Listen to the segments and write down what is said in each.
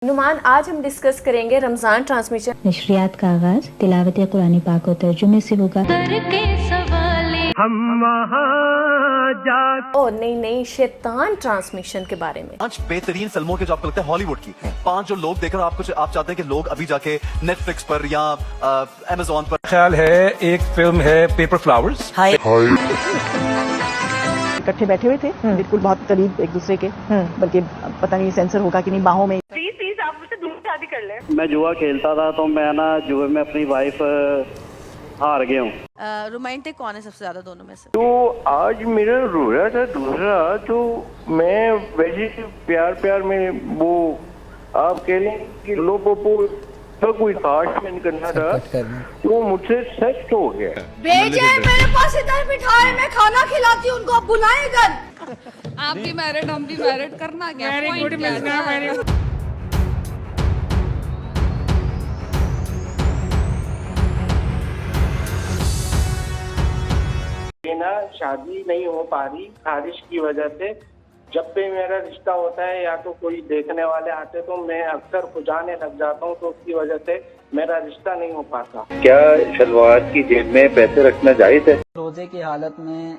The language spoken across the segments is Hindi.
नुमान, आज हम डिस्कस करेंगे रमज़ान ट्रांसमिशन। नशरियात का आगाज तिलावत कुरान पाक और तर्जुमे से होगा। हम वहाँ जा ओ नई शैतान ट्रांसमिशन के बारे में। 5 बेहतरीन फिल्मों के जो आपको लगता है हॉलीवुड की 5 जो लोग देखकर आप चाहते हैं कि लोग अभी जाके नेटफ्लिक्स पर या अमेज़न पर। ख्याल है एक फिल्म है पेपर फ्लावर्स। इकट्ठे बैठे हुए थे, बिल्कुल बहुत करीब एक दूसरे के, बल्कि पता नहीं सेंसर होगा कि नहीं, बाहों में। प्लीज आप मुझसे दूर शादी कर लें। मैं जुआ खेलता था तो मैं ना जुए में अपनी वाइफ हार गया हूँ। रोमांटिक कौन है सबसे ज्यादा दोनों में से? तो आज मेरा रोया था दूसरा, तो मैं वैसे प्यार में वो आप कह लें कि लो पोपो तो कोई खास मैंने करना था, तो मुझसे सेक्स हो गया। भेजे मेरे पास इधर बिठाए, मैं खाना खिलाती हूँ उनको, आप बुलाए इधर। आप भी मैरिड, हम भी मैरिड, करना क्या? Very good. ना शादी नहीं हो पा रही खारिश की वजह से। जब भी मेरा रिश्ता होता है या तो कोई देखने वाले आते तो मैं अक्सर खुजाने लग जाता हूँ, तो उसकी वजह से मेरा रिश्ता नहीं हो पाता। क्या शलवार की जेब में पैसे रखना जायज है? रोजे की हालत में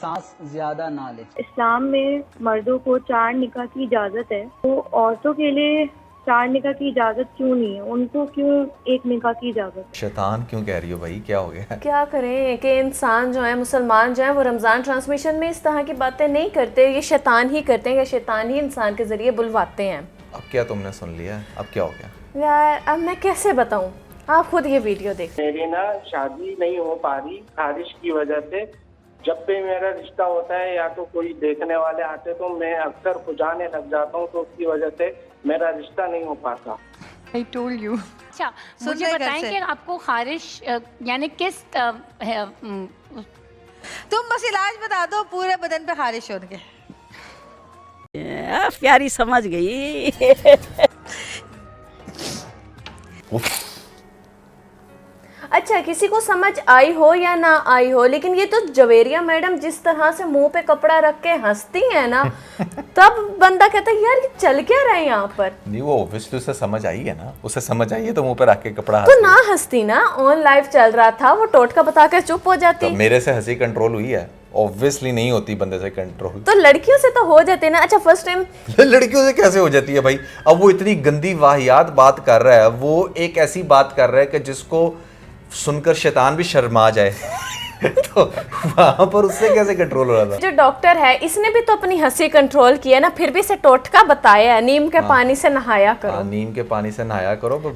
सांस ज्यादा ना ले। इस्लाम में मर्दों को 4 निकाह की इजाजत है, तो औरतों के लिए 4 निकाह की इजाजत क्यों नहीं है? उनको क्यों 1 निकाह की इजाजत? शैतान क्यों कह रही हो भाई, क्या हो गया? क्या करें कि इंसान जो है, मुसलमान जो है, वो रमज़ान ट्रांसमिशन में इस तरह की बातें नहीं करते। ये शैतान ही करते हैं, या शैतान ही इंसान के जरिए बुलवाते हैं। अब क्या तुमने सुन लिया? अब क्या हो गया यार, अब मैं कैसे बताऊं? आप खुद ये वीडियो देख। मेरी ना शादी नहीं हो पा रही खारिश की वजह से। जब भी मेरा रिश्ता होता है या तो कोई देखने वाले आते तो मैं अक्सर खुजाने लग जाता हूँ, तो उसकी वजह से मेरा रिश्ता नहीं हो पाता। I told you। अच्छा, मुझे बताएं कि आपको खारिश यानी किस तुम बस इलाज बता दो, पूरे बदन पे खारिश होने के। प्यारी समझ गई। अच्छा, किसी को समझ आई हो या ना आई हो, लेकिन ये तो जवेरिया मैडम जिस तरह से मुंह पे कपड़ा रख के हंसती है ना, तब बंदा कहता है यार ये चल क्या रहा है यहाँ पर। नहीं, वो ऑब्वियसली उसे समझ आई है ना, उसे समझ आई है तो मुंह पे रख के कपड़ा तो ना हंसती ना, ऑन लाइव चल रहा था, वो टोटका बता के चुप हो जाती। तो मेरे से हंसी कंट्रोल हुई है? ऑब्वियसली नहीं होती बंदे से कंट्रोल। तो लड़कियों से तो हो जाती ना। अच्छा, फर्स्ट टाइम लड़कियों से कैसे हो जाती है भाई? अब वो इतनी गंदी वाहियात बात कर रहा है, वो एक ऐसी बात कर रहा है कि जिसको सुनकर शैतान भी शर्मा जाए। तो वहां पर उससे कैसे कंट्रोल हो रहा था? जो डॉक्टर है इसने भी तो अपनी हंसी कंट्रोल किया ना, फिर भी इसे टोटका बताया है, नीम के पानी से नहाया करो। नीम के पानी से नहाया करो। पर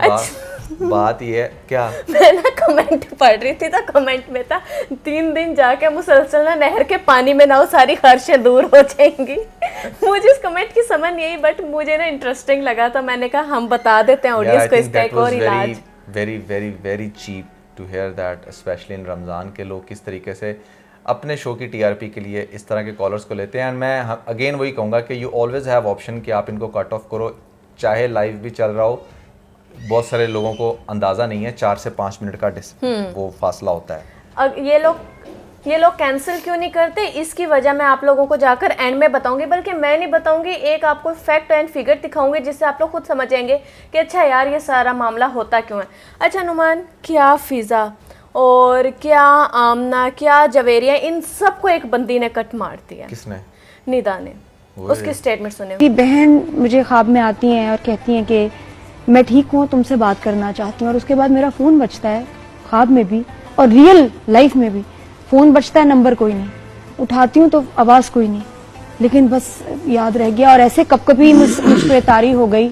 बात ये है क्या, मैं ना कमेंट पढ़ रही थी, तो कमेंट में था 3 दिन जाके मुसलसल ना नहर के पानी में नहाओ, सारी खारिशें दूर हो जाएंगी। मुझे इस कमेंट की समझ नहीं आई, बट मुझे ना इंटरेस्टिंग लगा, तो मैंने कहा हम बता देते हैं ऑडियंस को इसका एक और इलाज। Very very very cheap to hear that, specially in Ramzan के लोग किस तरीके से अपने शो की टीआरपी के लिए इस तरह के कॉलर्स को लेते हैं। एंड मैं अगेन वही कहूँगा कि यू ऑलवेज हैव ऑप्शन कि आप इनको कट ऑफ करो, चाहे लाइव भी चल रहा हो। बहुत सारे लोगों को अंदाज़ा नहीं है 4 से 5 मिनट का वो फासला होता है। अब ये लोग कैंसिल क्यों नहीं करते, इसकी वजह मैं आप लोगों को जाकर एंड में बताऊंगी। बल्कि मैं नहीं बताऊंगी, एक आपको फैक्ट एंड फिगर दिखाऊंगी जिससे आप लोग खुद समझेंगे कि अच्छा यार ये सारा मामला होता क्यों है। अच्छा नुमान, क्या फिज़ा और क्या आमना, क्या जवेरिया, इन सबको एक बंदी ने कट मार दिया। किसने? निदा ने। उसकी स्टेटमेंट सुने। कि बहन मुझे ख्वाब में आती हैं और कहती हैं कि मैं ठीक हूँ, तुमसे बात करना चाहती हूँ, और उसके बाद मेरा फ़ोन बजता है, ख्वाब में भी और रियल लाइफ में भी फ़ोन बजता है, नंबर कोई नहीं, उठाती हूँ तो आवाज़ कोई नहीं, लेकिन बस याद रह गया। और ऐसे कभी मुझ पे तारी हो गई,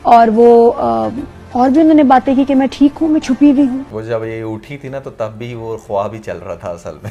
और वो और भी उन्होंने बातें की कि मैं ठीक हूँ, मैं छुपी हुई हूँ। वो जब ये उठी थी ना, तो तब भी वो ख्वाब ही चल रहा था असल में।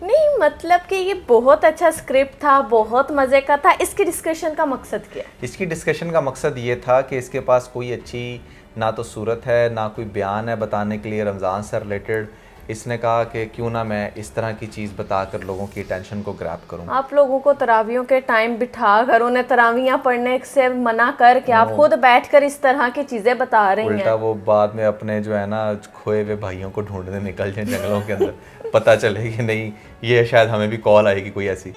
नहीं, मतलब कि ये बहुत अच्छा स्क्रिप्ट था, बहुत मज़े का था। इसकी डिस्कशन का मकसद क्या? इसकी डिस्कशन का मकसद ये था कि इसके पास कोई अच्छी ना तो सूरत है, ना कोई बयान है बताने के लिए रमज़ान से रिलेटेड। इसने कहा कि क्यों ना मैं इस तरह की चीज़ बताकर लोगों की अटेंशन को ग्रैब करूं। आप लोगों को तरावियों के टाइम बिठा कर उन्हें तरावियां पढ़ने से मना कर के आप खुद बैठकर इस तरह की चीज़ें बता रही हैं। उल्टा वो बाद में अपने जो है ना खोए हुए भाइयों को ढूंढने निकल जाए जंगलों के अंदर, पता चले कि नहीं ये शायद हमें भी कॉल आएगी कोई ऐसी।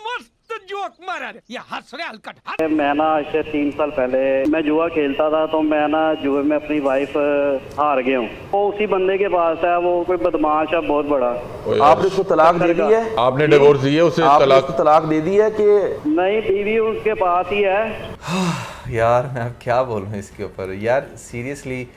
जोक मारा रे ये हंस रहे हलकट मैं ना आज से 3 साल पहले मैं जुआ खेलता था, तो मैं ना जुए में अपनी वाइफ हार गया हूँ। वो उसी बंदे के पास है, वो कोई बदमाश है बहुत बड़ा। आपने उसको तलाक दे दी है? आपने डिवोर्स दी है उसे? तलाक दे दी है कि नहीं? बीवी उसके पास ही है। यार मैं अब क्या बोलूँ इसके ऊपर। यार सीरियसली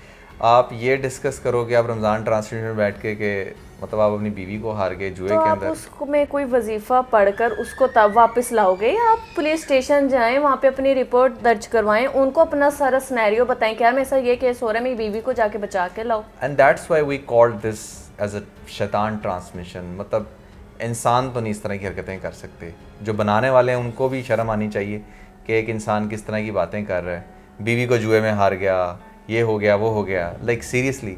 आप ये डिस्कस करोगे आप रमज़ान ट्रांसलेशन में बैठ के मतलब आप अपनी बीवी को हार गए जुए तो के आप अंदर। उसको में कोई वजीफा पढ़कर उसको तब वापस लाओगे, या आप पुलिस स्टेशन जाएं, वहाँ पे अपनी रिपोर्ट दर्ज करवाएं, उनको अपना सारा सिनेरियो बताएं कि यार मेरे साथ ये केस हो रहा है, मेरी बीवी को जाके बचा के लाओ। And that's why we called this as a शैतान ट्रांसमिशन। मतलब इंसान तो नहीं इस तरह की हरकतें कर सकते। जो बनाने वाले हैं उनको भी शर्म आनी चाहिए कि एक इंसान किस तरह की बातें कर रहा है। बीवी को जुए में हार गया, ये हो गया, वो हो गया। लाइक सीरियसली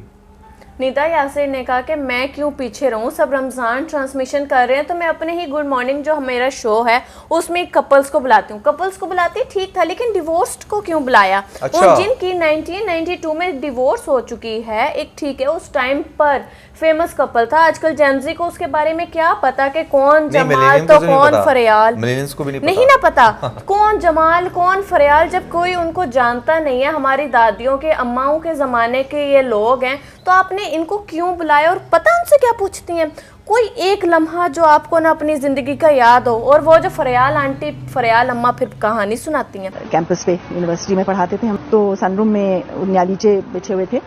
नीता यासिर ने कहा कि मैं क्यों पीछे रहूं, सब रमज़ान ट्रांसमिशन कर रहे हैं तो मैं अपने ही गुड मॉर्निंग जो मेरा शो है उसमें कपल्स को बुलाती हूँ। कपल्स को बुलाती ठीक था, लेकिन डिवोर्स्ड को क्यों बुलाया? अच्छा। और जिनकी 1992 में डिवोर्स हो चुकी है, एक ठीक है उस टाइम पर फेमस कपल था, आजकल जेंजी को उसके बारे में क्या पता कि कौन जमाल तो कौन फरियाल, मिलेनियंस को भी नहीं ना पता कौन जमाल कौन फरियाल, जब कोई उनको जानता नहीं है। हमारी दादियों के अम्माओं के ज़माने के ये लोग हैं, तो आपने इनको क्यों बुलाया? और पता उनसे क्या पूछती हैं? कोई एक लम्हा जो आपको ना अपनी ज़िंदगी का याद हो, और वो जो फरियाल आंटी फरियाल अम्मा फिर कहानी सुनाती हैं। कैंपस पे यूनिवर्सिटी में पढ़ाते थे हम, तो सनरूम में उन्यालीचे बिछे हुए थे।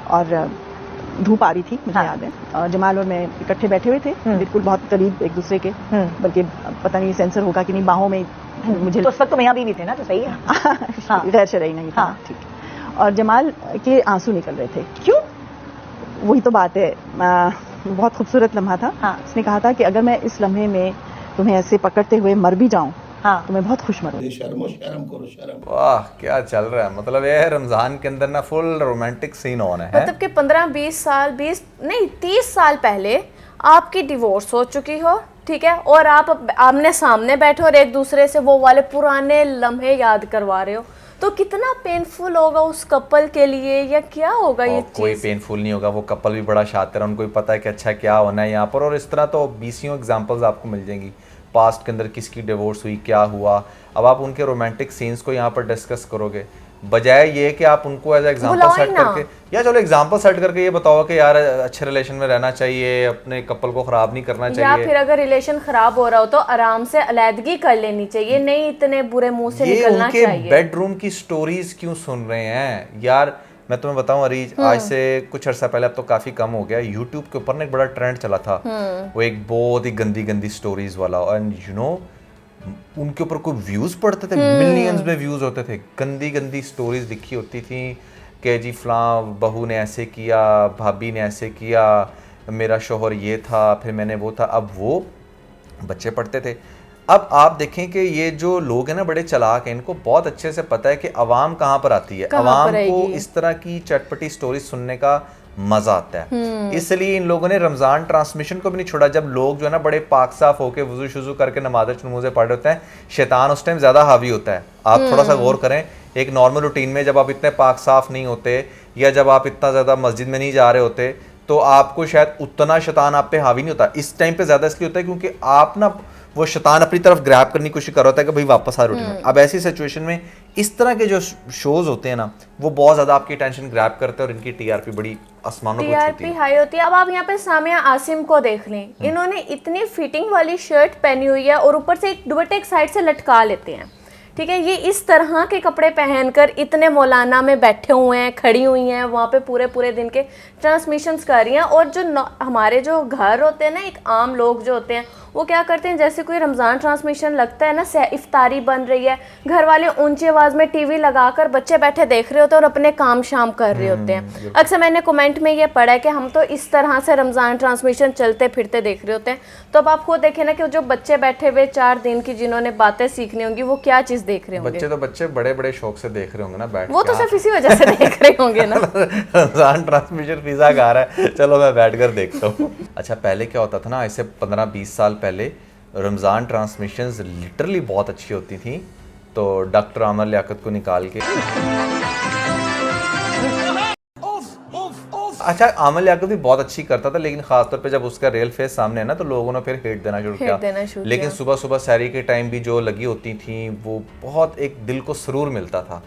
और धूप आ रही थी, मुझे याद है। जमाल और मैं इकट्ठे बैठे हुए थे, बिल्कुल बहुत करीब एक दूसरे के, बल्कि पता नहीं सेंसर होगा कि नहीं, बाहों में मुझे। तो उस वक्त तो मियां बीवी थे ना, तो सही है। गैर शरई नहीं था। ठीक। और जमाल के आंसू निकल रहे थे। क्यों? वही तो बात है। बहुत खूबसूरत लम्हा था। उसने कहा था कि अगर मैं इस लम्हे में तुम्हें ऐसे पकड़ते हुए मर भी जाऊं तो मैं बहुत खुश मरूं। शर्म करो शर्म। वाह क्या चल रहा है। मतलब ये रमज़ान के अंदर ना फुल रोमांटिक सीन होना है। मतलब कि 15-20 साल 30 साल पहले आपकी डिवोर्स हो चुकी हो, ठीक है, और आप आमने सामने बैठे और एक दूसरे से वो वाले पुराने लम्हे याद करवा रहे हो, तो कितना पेनफुल होगा उस कपल के लिए, या क्या होगा ये चीज़? कोई पेनफुल नहीं होगा। वो कपल भी बड़ा शातिर है, उनको भी पता है कि अच्छा क्या होना है यहाँ पर। और इस तरह तो 20 एग्जांपल्स आपको मिल जाएंगी पास्ट के अंदर, किसकी डिवोर्स हुई, क्या हुआ। अब आप उनके रोमांटिक सीन्स को यहाँ पर डिस्कस करोगे, बजाय ये कि आप उनको एज एग्जांपल सेट करके, या चलो एग्जांपल सेट करके ये बताओ कि यार अच्छे रिलेशन में रहना चाहिए, अपने कपल को खराब नहीं करना चाहिए। या फिर अगर रिलेशन खराब हो रहा हो तो आराम से अलैदगी कर लेनी चाहिए, नहीं इतने बुरे मुंह से निकलना चाहिए। बेडरूम की स्टोरीज क्यों सुन रहे हैं यार? मैं तुम्हें बताऊं अरीज, आज से कुछ अर्सा पहले, अब तो काफी कम हो गया, यूट्यूब के ऊपर ना एक बड़ा ट्रेंड चला था, वो एक बहुत ही गंदी स्टोरीज वाला। एंड यू नो उनके ऊपर कोई व्यूज पड़ते थे, मिलियंस में व्यूज होते थे। गंदी स्टोरीज लिखी होती थी कि जी फलां बहू ने ऐसे किया, भाभी ने ऐसे किया, मेरा शोहर ये था, फिर मैंने वो था। अब वो बच्चे पढ़ते थे। अब आप देखें कि ये जो लोग हैं ना बड़े चालाक हैं, इनको बहुत अच्छे से पता है कि अवाम कहाँ पर आती है, अवाम को इस तरह की चटपटी स्टोरी सुनने का मजा आता है। इसलिए इन लोगों ने रमजान ट्रांसमिशन को भी नहीं छोड़ा। जब लोग जो है ना बड़े पाक साफ होकर वुजू शुजू करके नमाज़ नमूज़े पढ़ रहे होते हैं, शैतान उस टाइम ज्यादा हावी होता है। आप थोड़ा सा गौर करें, एक नॉर्मल रूटीन में जब आप इतने पाक साफ नहीं होते, या जब आप इतना ज्यादा मस्जिद में नहीं जा रहे होते, तो आपको शायद उतना शैतान आप पे हावी नहीं होता। इस टाइम पे ज्यादा इसलिए होता है क्योंकि आप ना वो शैतान अपनी तरफ ग्रैब करने की कोशिश कर रहा होता है कि भाई वापस आ रूटीन में। अब ऐसी सिचुएशन में इस तरह के जो शोज होते हैं ना, वो बहुत ज्यादा आपकी टेंशन ग्रैब करते हैं और इनकी टीआरपी बड़ी आसमानों को छूती है, हाई होती है। अब आप यहाँ पे सामिया आसिम को देख लें, इन्होंने इतनी फिटिंग वाली शर्ट पहनी हुई है और ऊपर से एक दुपट्टे एक साइड से लटका लेते हैं, ठीक है। ये इस तरह के कपड़े पहनकर इतने मौलाना में बैठे हुए हैं, खड़ी हुई हैं, वहाँ पे पूरे दिन के ट्रांसमिशंस कर रही हैं। और जो हमारे जो घर होते हैं ना, एक आम लोग जो होते हैं, वो क्या करते हैं, जैसे कोई रमज़ान ट्रांसमिशन लगता है ना, इफ्तारी बन रही है, घर वाले ऊंची आवाज़ में टीवी लगाकर बच्चे बैठे देख रहे होते हैं और अपने काम शाम कर रहे होते हैं। अक्सर मैंने कमेंट में ये पढ़ा है कि हम तो इस तरह से रमज़ान ट्रांसमिशन चलते फिरते देख रहे होते हैं। तो अब आप खुद देखें ना कि जो बच्चे बैठे हुए 4 दिन की, जिन्होंने बातें सीखनी होंगी, वो क्या चीज़ देख रहे होंगे। बच्चे बड़े शौक से देख रहे होंगे ना बैठ, वो तो सिर्फ इसी वजह से देख रहे होंगे ना। रमज़ान ट्रांसमिशन पिज़्ज़ा खा रहा है, चलो मैं बैठकर देखता हूँ। अच्छा पहले क्या होता था ना, ऐसे 15-20 साल पहले रमज़ान ट्रांसमिशंस लिटरली बहुत अच्छी होती थी। तो डॉक्टर आमर लियाकत को निकाल के अच्छा, आमिर याकूब भी बहुत अच्छी करता था, लेकिन खासतौर पे जब उसका रियल फेस सामने है ना तो लोगों ने फिर हेट देना शुरू किया। लेकिन सुबह सुबह सैरी के टाइम भी जो लगी होती थी वो बहुत एक दिल को सुरूर मिलता था,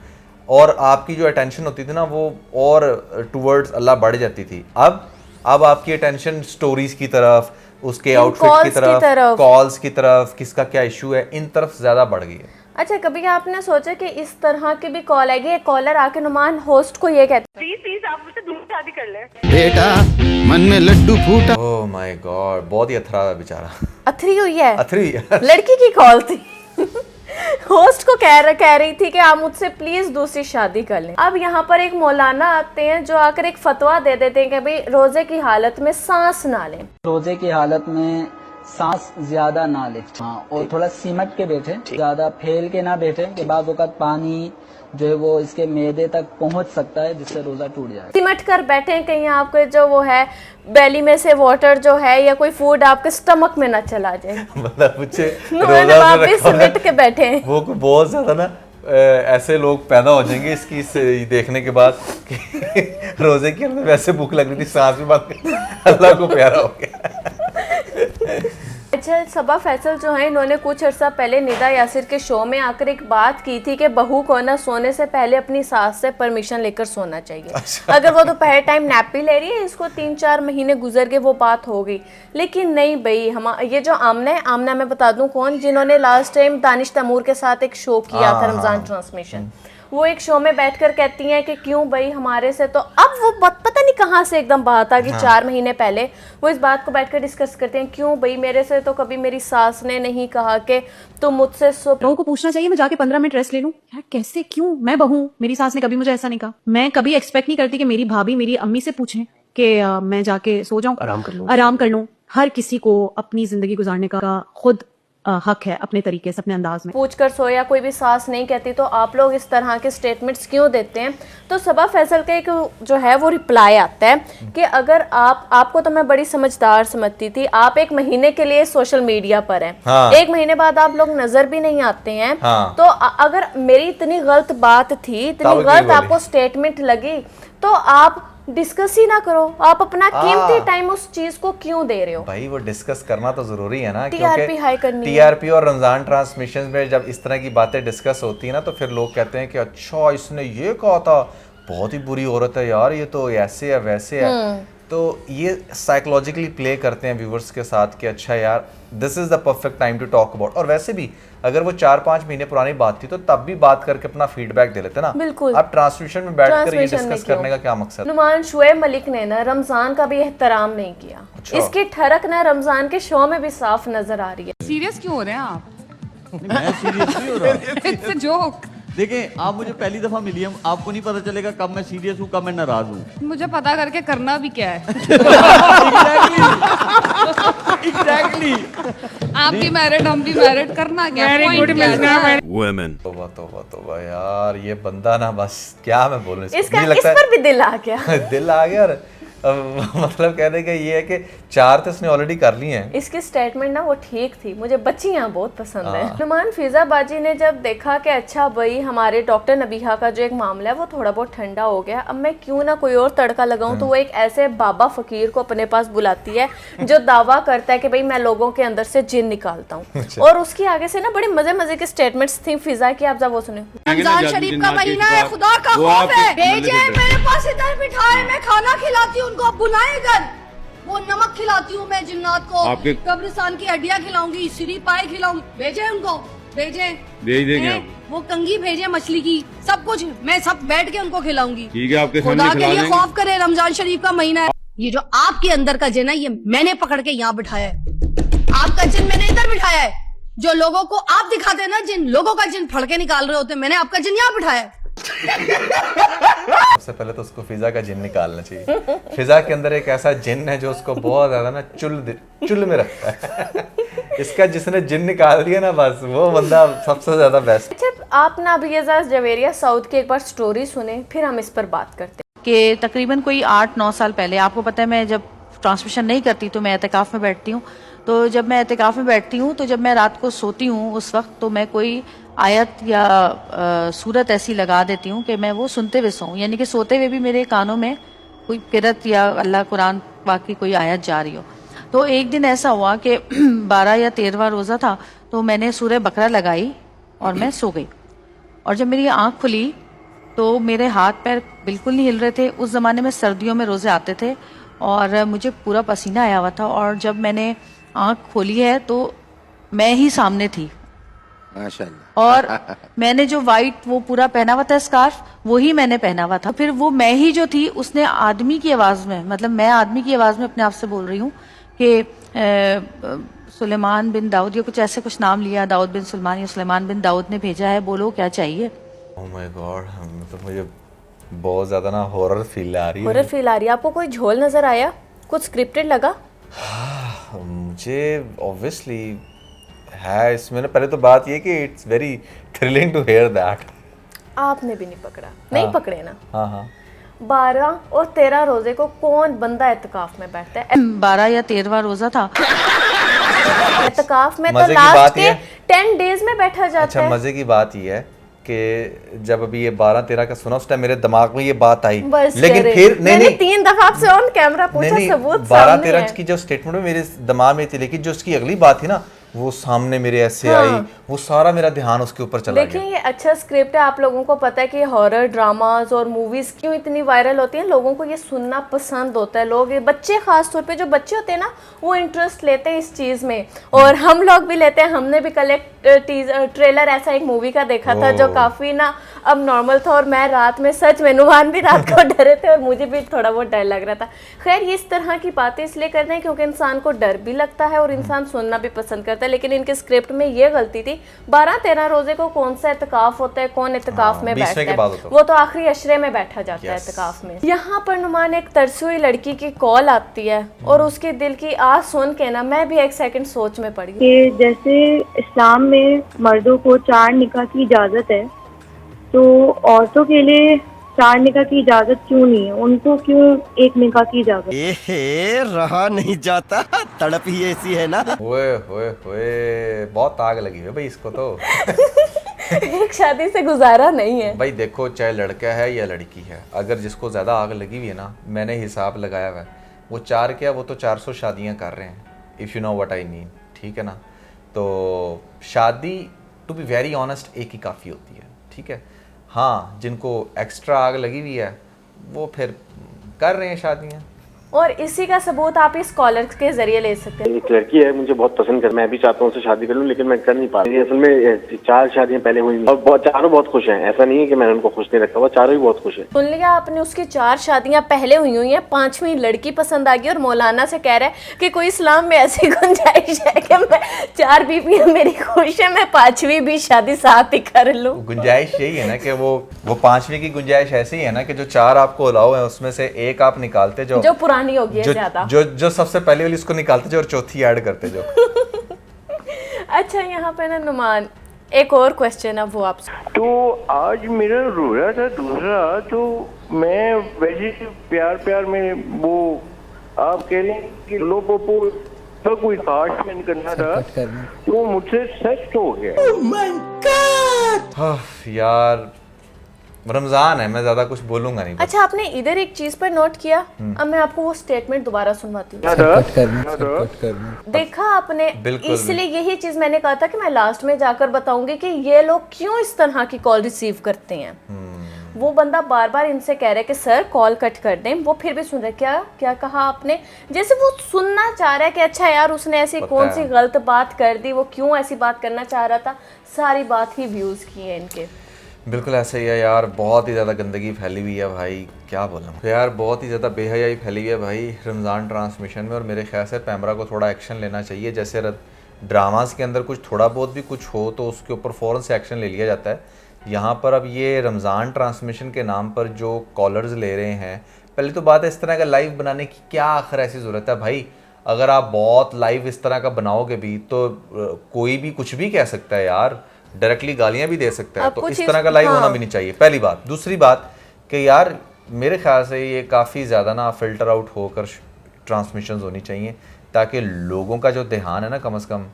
और आपकी जो अटेंशन होती थी ना वो और टुवर्ड्स अल्लाह बढ़ जाती थी। अब आपकी अटेंशन स्टोरीज की तरफ, उसके आउटफिट की तरफ, कॉल्स की तरफ, किसका क्या इशू है, इन तरफ ज्यादा बढ़ गई है। अच्छा, कभी आपने सोचा कि इस तरह की भी कॉल आएगी? एक कॉलर आके नुमान होस्ट को ये कहते हैं, प्लीज आप मुझसे दूसरी शादी कर ले। बेटा मन में लड्डू फूटा। ओह माय गॉड, बहुत ही अथरा है बेचारा। अथरी हुई है, अथरी लड़की की कॉल थी। होस्ट को कह रही थी कि आप मुझसे प्लीज दूसरी शादी कर लें। अब यहाँ पर एक मौलाना आते हैं जो आकर एक फतवा दे देते हैं कि भाई रोजे की हालत में सांस ना लें। रोजे की हालत में सांस ज्यादा ना ले, हाँ, और थोड़ा सिमट के बैठे, ज्यादा फैल के ना बैठे कि बाद वक्त पानी जो है वो इसके मैदे तक पहुंच सकता है जिससे रोजा टूट जाए। सिमट कर बैठे, कहीं आपके जो वो है बेली में से वाटर जो है या कोई फूड आपके स्टमक में ना चला जाए। मतलब मुझे रोजा भी सिमट के बैठे हैं। वो बहुत ज्यादा ना ऐसे लोग पैदा हो जाएंगे इसकी देखने के बाद कि रोजे की हमें वैसे भूख लग रही थी, सांस भी बंद, अल्लाह को प्यारा हो गया। अच्छा, सबा फैसल जो है इन्होंने कुछ अर्सा पहले निदा यासिर के शो में आकर एक बात की थी कि बहू को ना सोने से पहले अपनी सास से परमिशन लेकर सोना चाहिए। अच्छा। अगर वो दोपहर टाइम नैपी ले रही है, इसको 3-4 महीने गुजर गए, वो बात हो गई। लेकिन नहीं भाई, हम ये जो आमना है, आमना मैं बता दूं कौन, जिन्होंने लास्ट टाइम दानिश तैमूर के साथ एक शो किया था, रमजान ट्रांसमिशन, वो एक शो में बैठकर कहती हैं कि क्यों भाई हमारे से, तो अब वो पता नहीं कहाँ से एकदम बात आ गई। 4 महीने पहले वो इस बात को बैठकर डिस्कस करते हैं, क्यों भाई मेरे से तो कभी मेरी सास ने नहीं कहा कि तुम मुझसे लोगों को पूछना चाहिए मैं जाके 15 मिनट रेस्ट ले लूं। यार कैसे, क्यों? मैं बहू, मेरी सास ने कभी मुझे ऐसा नहीं कहा। मैं कभी एक्सपेक्ट नहीं करती कि मेरी भाभी मेरी अम्मी से पूछें कि मैं जाके सो जाऊं, आराम कर लूं। हर किसी को अपनी जिंदगी गुजारने का खुद हक है, अपने तरीके से, अपने अंदाज में। पूछ कर सोया, कोई भी सास नहीं कहती, तो आप लोग इस तरह के स्टेटमेंट्स क्यों देते हैं? तो सबा फैसल का एक जो है वो रिप्लाई आता है कि अगर आपको तो मैं बड़ी समझदार समझती थी, आप 1 महीने के लिए सोशल मीडिया पर हैं, हाँ। 1 महीने बाद आप लोग नजर भी नहीं आते हैं, हाँ। तो अगर मेरी इतनी गलत बात थी, इतनी गलत आपको स्टेटमेंट लगी, तो आप डिस्कस ही ना करो। आप अपना कीमती टाइम उस चीज को क्यों दे रहे हो? भाई वो डिस्कस करना तो जरूरी है ना, टीआरपी हाई करनी है। टीआरपी और रमजान ट्रांसमिशन में जब इस तरह की बातें डिस्कस होती है ना, तो फिर लोग कहते हैं कि अच्छा इसने ये कहा था, बहुत ही बुरी औरत है यार, ये तो ऐसे है वैसे है। तो ये साइकोलॉजिकली प्ले करते हैं व्यूवर्स के साथ कि अच्छा यार this is the perfect time to talk about. और वैसे भी अगर वो 4-5 महीने पुरानी बात थी तो तब भी बात करके अपना फीडबैक दे लेते ना। बिल्कुल। अब ट्रांसमिशन में बैठकर ये डिस्कस करने का क्या मकसद? नुमान शुएब मलिक ने ना रमजान का भी एहतराम नहीं किया। अच्छा। इसकी ठरक ना रमजान के शो में भी साफ नजर आ रही है। सीरियस क्यों हो रहे हैं आप? मैं सीरियस नहीं हो रहा। It's a joke. देखिए आप मुझे पहली दफा मिली हैं, आपको नहीं पता चलेगा कब मैं सीरियस हूँ कब मैं नाराज हूँ। मुझे पता करके करना भी क्या है। एग्जैक्टली। आप भी मैरिड, हम भी मैरिड, करना क्या? तौबा तौबा तौबा यार, ये बंदा ना बस क्या मैं बोलूं, इस पर भी दिल आ गया। दिल आ गया। और मतलब कहने का ये है कि 4 तो इसने ऑलरेडी कर ली हैं। इसकी स्टेटमेंट ना वो ठीक थी, मुझे बच्चियां बहुत पसंद है। नुमान फिजा बाजी ने जब देखा कि अच्छा भाई हमारे डॉक्टर नबीहा का जो एक मामला है वो थोड़ा बहुत ठंडा हो गया, अब मैं क्यों ना कोई और तड़का लगाऊं, तो वो एक ऐसे बाबा फकीर को अपने पास बुलाती है जो दावा करता है कि भाई मैं लोगों के अंदर से जिन निकालता हूँ। और उसकी आगे से ना बड़े मजे मजे के स्टेटमेंट्स थी फिजा की, आप जब वो सुने। रमजान शरीफ का महीना है, खुदा का खौफ है, भेजे मेरे पास इधर बिठाए, मैं खाना खिलाती हूँ उनको, बुलाए इधर, वो नमक खिलाती हूँ मैं जिन्नात को, कब्रिस्तान की हड्डियाँ खिलाऊंगी, सीरी पाए खिलाऊंगी, भेजे उनको, भेजे वो कंगी भेजे मछली की, सब कुछ मैं सब बैठ के उनको खिलाऊंगी। ठीक है, आपके खुदा के लिए खौफ करे, रमजान शरीफ का महीना है। ये जो आपके अंदर का जिन है ये मैंने पकड़ के यहाँ बिठाया है, आपका जिन मैंने इधर बिठाया है। जो लोगों को आप दिखाते हैं ना, जिन लोगों का जिन फड़के निकाल रहे होते, मैंने आपका जिन यहाँ बिठाया है। सबसे पहले तो उसको फिजा का जिन निकालना चाहिए। फिजा के अंदर एक ऐसा जिन है जो उसको बहुत ज्यादा ना चुल में रखता है। इसका जिसने जिन निकाल दिया ना, बस वो बंदा सबसे ज्यादा बेस्ट। अच्छा, आप ना अभी एजाज जवेरिया साउथ की एक बार स्टोरी सुने, फिर हम इस पर बात करते हैं। कि तकरीबन कोई 8-9 साल पहले, आपको पता है मैं जब ट्रांसमिशन नहीं करती तो मैं एतकाफ में बैठती हूँ, तो जब मैं एतकाफ में बैठती हूँ तो जब मैं रात को सोती हूँ उस वक्त तो मैं कोई आयत या सूरत ऐसी लगा देती हूँ कि मैं वो सुनते हुए सोऊं, यानी कि सोते हुए भी मेरे कानों में कोई किरत या अल्लाह कुरान पाक की कोई आयत जा रही हो। तो एक दिन ऐसा हुआ कि 12 या 13वां रोज़ा था, तो मैंने सूरह बकरा लगाई और मैं सो गई। और जब मेरी आंख खुली तो मेरे हाथ पैर बिल्कुल नहीं हिल रहे थे। उस ज़माने में सर्दियों में रोज़े आते थे और मुझे पूरा पसीना आया हुआ था। और जब मैंने आंख खोली है तो मैं ही सामने थी माशाल्लाह। और मैंने जो वाइट वो पूरा पहना हुआ था स्कार्फ, वही मैंने पहना हुआ था। फिर वो मैं ही जो थी, उसने आदमी की आवाज़ में, मतलब मैं आदमी की आवाज़ में अपने आप से बोल रही हूँ कि सुलेमान बिन दाऊद या कुछ ऐसे कुछ नाम लिया, दाऊद बिन सुलेमान या सुलेमान बिन दाऊद ने भेजा है, बोलो क्या चाहिए। ओह माय गॉड, तो मुझे बहुत ज़्यादा ना हॉरर फील आ रही है। हॉरर फील आ रही है आपको? कोई झोल नजर आया? कुछ स्क्रिप्टेड लगा? मुझे ऑब्वियसली है इसमें ना, पहले तो बात ये कि it's very thrilling to hear that. आपने भी नहीं पकड़ा? नहीं पकड़े ना? हाँ हाँ। 12 और 13 रोजे को कौन बंदा एतकाफ में बैठता है? 12 या 13वां रोजा था। एतकाफ में तो मजे की लास्ट बात के ये 10 डेज में बैठा जाता अच्छा, है। मजे की बात ये है कि जब अभी ये 12-13 का सुना, उस टाइम मेरे दिमाग में ये बात आई, बस लेकिन करे। फिर मैंने 3 दफा आपसे ऑन कैमरा पूछा, सबूत सामने 12-13 है। की जो स्टेटमेंट में मेरे दिमाग में थी, लेकिन जो उसकी अगली बात थी ना, वो सामने मेरे ऐसे हाँ। आई, वो सारा मेरा ध्यान उसके ऊपर चला देखिए गया। ये अच्छा स्क्रिप्ट है। आप लोगों को पता है कि हॉरर ड्रामाज और मूवीज क्यों इतनी वायरल होती हैं? लोगों को ये सुनना पसंद होता है। लोग, बच्चे खास तौर पे जो बच्चे होते हैं ना, वो इंटरेस्ट लेते हैं इस चीज में, और हम लोग भी लेते हैं। हमने भी कल एक ट्रेलर ऐसा एक मूवी का देखा था जो काफी ना अब नॉर्मल था, और मैं रात में सच में, नुमान भी रात को डरे थे और मुझे भी थोड़ा बहुत डर लग रहा था। खैर ये इस तरह की बातें इसलिए करते हैं क्योंकि इंसान को डर भी लगता है और इंसान सुनना भी पसंद करता है। लेकिन इनके स्क्रिप्ट में ये गलती थी। 12-13 रोजे को कौन सा एतकाफ होता है? कौन एतकाफ में बैठता है? वो तो आखिरी अशरे में बैठा जाता है एतकाफ में। यहाँ पर नुमान एक तरसी हुई लड़की की कॉल आती है और उसके दिल की आह सुन के ना मैं भी एक सेकंड सोच में पड़ गई कि जैसे इस्लाम में मर्दों को 4 निकाह की इजाजत है, तो औरतों के लिए 4 निकाह की इजाजत क्यों नहीं है? उनको क्यों एक निकाह की इजाजत? रहा नहीं जाता, तड़प ही ऐसी है ना। ओए होए होए, बहुत आग लगी है भाई इसको तो। एक शादी से गुजारा नहीं है भाई। देखो, चाहे लड़का है या लड़की है, अगर जिसको ज़्यादा आग लगी हुई है ना, मैंने हिसाब लगाया हुआ है, वो 4 क्या, वो तो 400 शादियाँ कर रहे हैं, if you know what I mean. ठीक है ना? तो शादी टू बी वेरी ऑनेस्ट एक ही काफ़ी होती है। ठीक है? हाँ, जिनको एक्स्ट्रा आग लगी हुई है वो फिर कर रहे हैं शादियाँ, और इसी का सबूत आप इस कॉलर के जरिए ले सकते हैं। एक लड़की है, मुझे बहुत पसंद कर, मैं भी चाहता हूँ उससे शादी कर लूँ, लेकिन मैं कर नहीं पा रही। असल में 4 शादियाँ पहले हुई और चारों बहुत खुश हैं। ऐसा नहीं है कि मैंने उनको खुश नहीं रखा हुआ, चारों ही बहुत खुश हैं। सुन लिया आपने, उसकी 4 शादियां पहले हुई हैं, 5वीं लड़की पसंद आ गई और मौलाना से कह रहा है कि कोई इस्लाम में ऐसी गुंजाइश है कि मैं 4 बीवियां मेरी खुश है, मैं 5वीं भी शादी साथ ही कर लूँ। गुंजाइश यही है ना कि वो 5वीं की गुंजाइश ऐसी है ना कि जो 4 आपको अलाउ है उसमें से एक आप निकालते जो पुरानी होगी ज्यादा, जो सबसे पहले वाली उसको निकालते जो और चौथी ऐड करते जो। अच्छा, यहाँ पे ना नुमान एक और क्वेश्चन है वो आपसे। तो आज मेरा रोजा था दूसरा, तो मैं वैसे प्यार में वो आप कह रहे हैं कि लो पोपो तो कोई खास मैंने करना था, तो मुझसे सच हो गया। oh my God! यार रमजान है, मैं ज्यादा कुछ बोलूंगा नहीं। अच्छा, आपने इधर एक चीज पर नोट किया, अब मैं आपको वो स्टेटमेंट दोबारा सुनवाती हूँ। देखा आपने? इसलिए यही चीज मैंने कहा था कि मैं लास्ट में जाकर बताऊंगी कि ये लोग क्यों इस तरह की कॉल रिसीव करते हैं। वो बंदा बार बार इनसे कह रहा है कि सर कॉल कट कर दें, वो फिर भी सुन रहे। क्या कहा आपने? जैसे वो सुनना चाह रहा है कि अच्छा यार उसने ऐसी कौन सी गलत बात कर दी, वो क्यों ऐसी बात करना चाह रहा था। सारी बात ही व्यूज की है इनके। बिल्कुल ऐसे ही है यार, बहुत ही ज़्यादा गंदगी फैली हुई है भाई, क्या बोलूँ यार, बहुत ही ज़्यादा बेहयाई फैली हुई है भाई रमज़ान ट्रांसमिशन में। और मेरे ख्याल से पैमरा को थोड़ा एक्शन लेना चाहिए। जैसे ड्रामास के अंदर कुछ थोड़ा बहुत भी कुछ हो तो उसके ऊपर फ़ौरन से एक्शन ले लिया जाता है। यहाँ पर अब ये रमज़ान ट्रांसमिशन के नाम पर जो कॉलर्स ले रहे हैं, पहले तो बात है इस तरह का लाइव बनाने की क्या आखिर ऐसी ज़रूरत है भाई। अगर आप बहुत लाइव इस तरह का बनाओगे भी तो कोई भी कुछ भी कह सकता है यार, डायरेक्टली गालियां भी दे सकता है, तो इस तरह का लाइव होना भी नहीं चाहिए, पहली बात। दूसरी बात कि यार मेरे ख्याल से ये काफ़ी ज़्यादा ना फ़िल्टर आउट होकर ट्रांसमिशंस होनी चाहिए, ताकि लोगों का जो ध्यान है ना कम से कम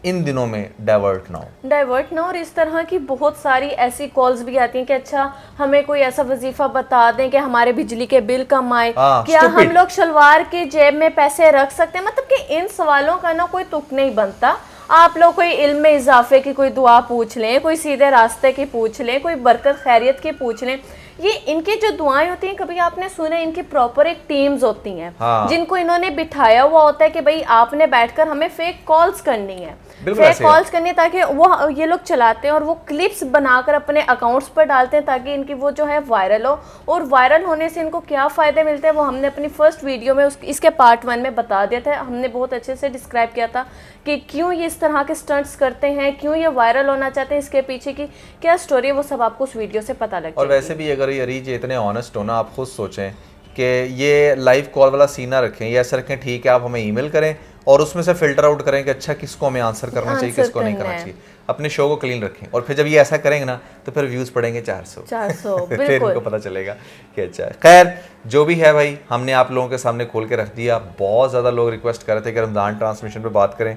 इन दिनों में डाइवर्ट ना हो। और इस तरह की बहुत सारी ऐसी कॉल्स भी आती हैं कि अच्छा हमें कोई ऐसा वजीफा बता दें कि हमारे बिजली के बिल कम आए, क्या हम लोग शलवार के जेब में पैसे रख सकते हैं। मतलब कि इन सवालों का ना कोई तुक नहीं बनता। आप लोग कोई इल्म में इजाफे की कोई दुआ पूछ लें, कोई सीधे रास्ते की पूछ लें, कोई बरकत खैरियत की पूछ लें। ये इनकी जो दुआएं होती हैं, कभी आपने सुना, इनकी प्रॉपर एक टीम्स होती हैं जिनको इन्होंने बिठाया हुआ होता है कि भाई आपने बैठकर हमें फेक कॉल्स करनी है, फेक कॉल्स करनी है, ताकि वो ये लोग चलाते हैं और वो क्लिप्स बनाकर अपने अकाउंट्स पर डालते हैं ताकि इनकी वो जो है वायरल हो। और वायरल होने से इनको क्या फ़ायदे मिलते हैं वो हमने अपनी फर्स्ट वीडियो में इसके पार्ट 1 में बता दिया था। हमने बहुत अच्छे से डिस्क्राइब किया था कि क्यों ये इस तरह के स्टंट्स करते हैं, क्यों ये वायरल होना चाहते हैं, इसके पीछे की क्या स्टोरी है, वो सब आपको उस वीडियो से पता लग। और वैसे भी अगर ये रीच इतने ऑनेस्ट हो ना, आप खुद सोचें कि ये लाइव कॉल वाला सीन ना रखें, ये ऐसा रखें ठीक है आप हमें ईमेल करें और उसमें से फिल्टर आउट करें कि अच्छा किसको हमें आंसर करना चाहिए, किसको नहीं करना चाहिए। अपने शो को क्लीन रखें और फिर जब ये ऐसा करेंगे ना तो फिर व्यूज पड़ेंगे 400 फिर इनको पता चलेगा कि अच्छा। खैर जो भी है भाई, हमने आप लोगों के सामने खोल के रख दिया। बहुत ज़्यादा लोग रिक्वेस्ट कर रहे थे कि रमज़ान ट्रांसमिशन पे बात करें,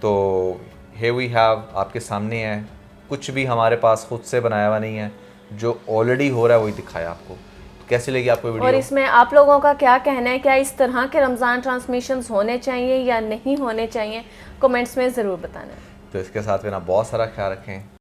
तो here we have, आपके सामने है। कुछ भी हमारे पास खुद से बनाया हुआ नहीं है, जो ऑलरेडी हो रहा है वही दिखाया आपको। कैसी लगी आपको वीडियो? और इसमें आप लोगों का क्या कहना है, क्या इस तरह के रमज़ान ट्रांसमिशंस होने चाहिए या नहीं होने चाहिए, कमेंट्स में ज़रूर बताना। तो इसके साथ में ना बहुत सारा ख्याल रखें।